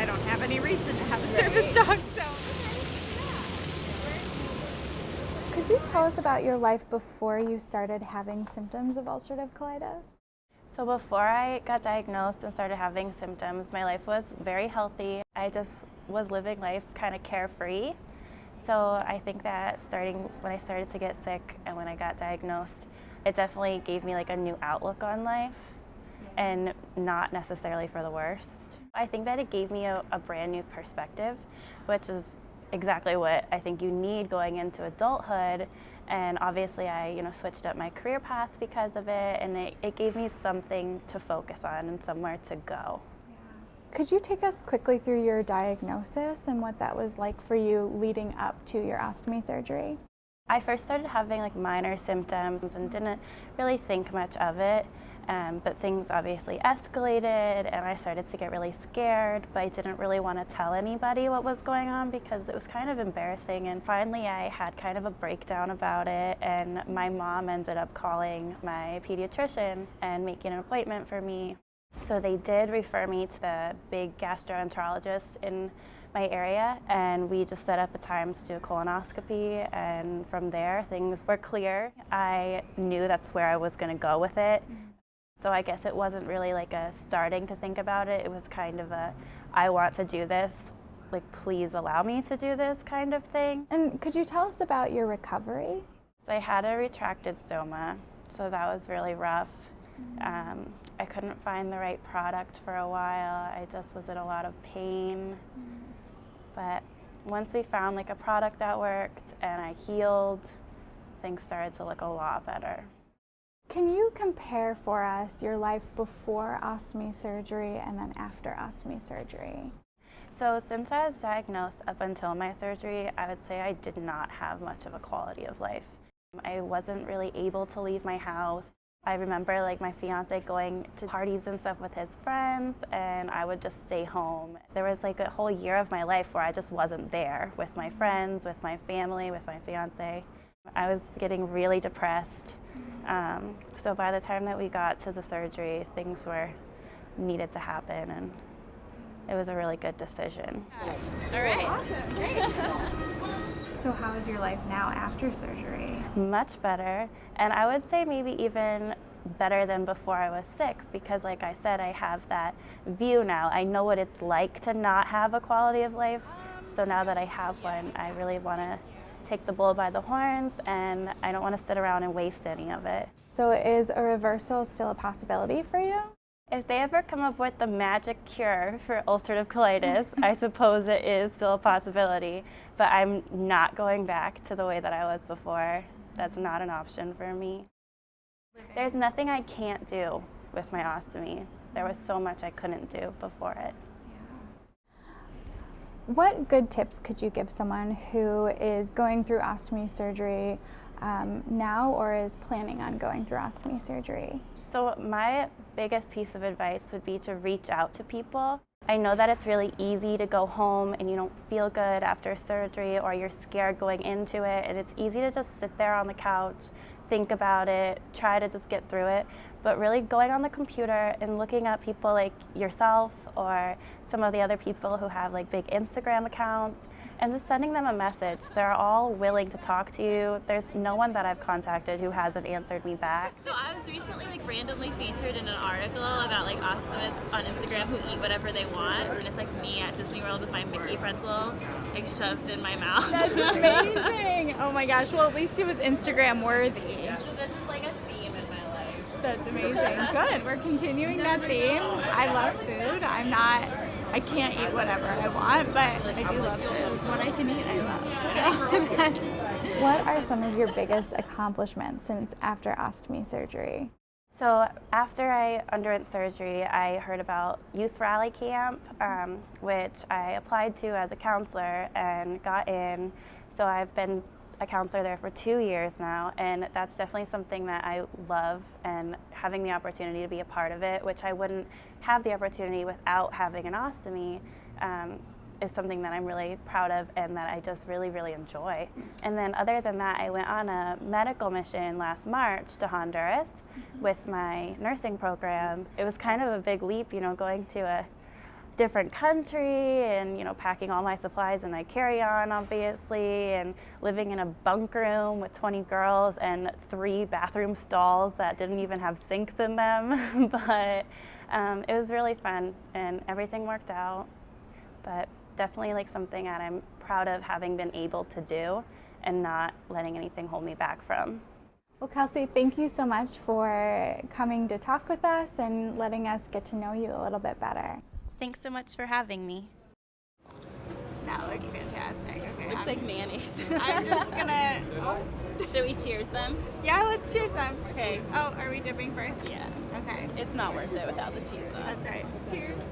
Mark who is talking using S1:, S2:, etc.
S1: don't have any reason to have a service dog, so.
S2: Could you tell us about your life before you started having symptoms of ulcerative colitis?
S3: So before I got diagnosed and started having symptoms, my life was very healthy. I just was living life kind of carefree. So I think that when I started to get sick and when I got diagnosed, it definitely gave me like a new outlook on life, and not necessarily for the worst. I think that it gave me a brand new perspective, which is exactly what I think you need going into adulthood. And obviously I switched up my career path because of it, and it gave me something to focus on and somewhere to go.
S2: Could you take us quickly through your diagnosis and what that was like for you leading up to your ostomy surgery?
S3: I first started having like minor symptoms and didn't really think much of it, but things obviously escalated and I started to get really scared, but I didn't really want to tell anybody what was going on because it was kind of embarrassing. And finally I had kind of a breakdown about it, and my mom ended up calling my pediatrician and making an appointment for me. So they did refer me to the big gastroenterologist in my area, and we just set up a time to do a colonoscopy, and from there things were clear. I knew that's where I was going to go with it. So I guess it wasn't really like a starting to think about it. It was kind of a, I want to do this, like please allow me to do this kind of thing.
S2: And could you tell us about your recovery?
S3: So I had a retracted stoma, so that was really rough. I couldn't find the right product for a while. I just was in a lot of pain. But once we found like a product that worked and I healed, things started to look a lot better.
S2: Can you compare for us your life before ostomy surgery and then after ostomy surgery?
S3: So since I was diagnosed up until my surgery, I would say I did not have much of a quality of life. I wasn't really able to leave my house. I remember like my fiance going to parties and stuff with his friends, and I would just stay home. There was like a whole year of my life where I just wasn't there with my friends, with my family, with my fiance. I was getting really depressed. So by the time that we got to the surgery, things needed to happen, and it was a really good decision.
S1: All right. Awesome. Great.
S2: So how is your life now after surgery?
S3: Much better, and I would say maybe even better than before I was sick, because like I said, I have that view now. I know what it's like to not have a quality of life, so now that I have one, I really want to take the bull by the horns, and I don't want to sit around and waste any of it.
S2: So is a reversal still a possibility for you?
S3: If they ever come up with the magic cure for ulcerative colitis, I suppose it is still a possibility, but I'm not going back to the way that I was before. That's not an option for me. There's nothing I can't do with my ostomy. There was so much I couldn't do before it.
S2: What good tips could you give someone who is going through ostomy surgery now or is planning on going through ostomy surgery?
S3: So my biggest piece of advice would be to reach out to people. I know that it's really easy to go home and you don't feel good after surgery, or you're scared going into it, and it's easy to just sit there on the couch, think about it, try to just get through it. But really going on the computer and looking at people like yourself or some of the other people who have like big Instagram accounts, and just sending them a message. They're all willing to talk to you. There's no one that I've contacted who hasn't answered me back.
S4: So I was recently like randomly featured in an article about like ostomists on Instagram who eat whatever they want, and it's like me at Disney World with my Mickey pretzel like shoved in my mouth.
S1: That's amazing. Oh my gosh. Well, at least it was Instagram worthy.
S4: So this is like a theme in my life.
S1: That's amazing. Good. We're continuing that theme. I love food. I can't eat whatever I want, but I do love food. What I can eat, I love. So that's.
S2: What are some of your biggest accomplishments since after ostomy surgery?
S3: So after I underwent surgery, I heard about Youth Rally Camp, which I applied to as a counselor and got in. So I've been a counselor there for 2 years now, and that's definitely something that I love, and having the opportunity to be a part of it, which I wouldn't have the opportunity without having an ostomy, is something that I'm really proud of and that I just really, really enjoy. And then other than that, I went on a medical mission last March to Honduras with my nursing program. It was kind of a big leap, going to different country and, you know, packing all my supplies in my carry-on, obviously, and living in a bunk room with 20 girls and 3 bathroom stalls that didn't even have sinks in them. But it was really fun and everything worked out. But definitely like something that I'm proud of having been able to do and not letting anything hold me back from.
S2: Well, Kelsey, thank you so much for coming to talk with us and letting us get to know you a little bit better.
S3: Thanks so much for having me.
S1: That looks fantastic. Okay,
S4: Looks like mayonnaise.
S1: I'm just gonna,
S4: Should we cheers them?
S1: yeah, let's cheers them.
S4: Okay.
S1: Oh, are we dipping first?
S4: Yeah.
S1: Okay.
S4: It's not worth it without the cheese sauce.
S1: That's right. Cheers.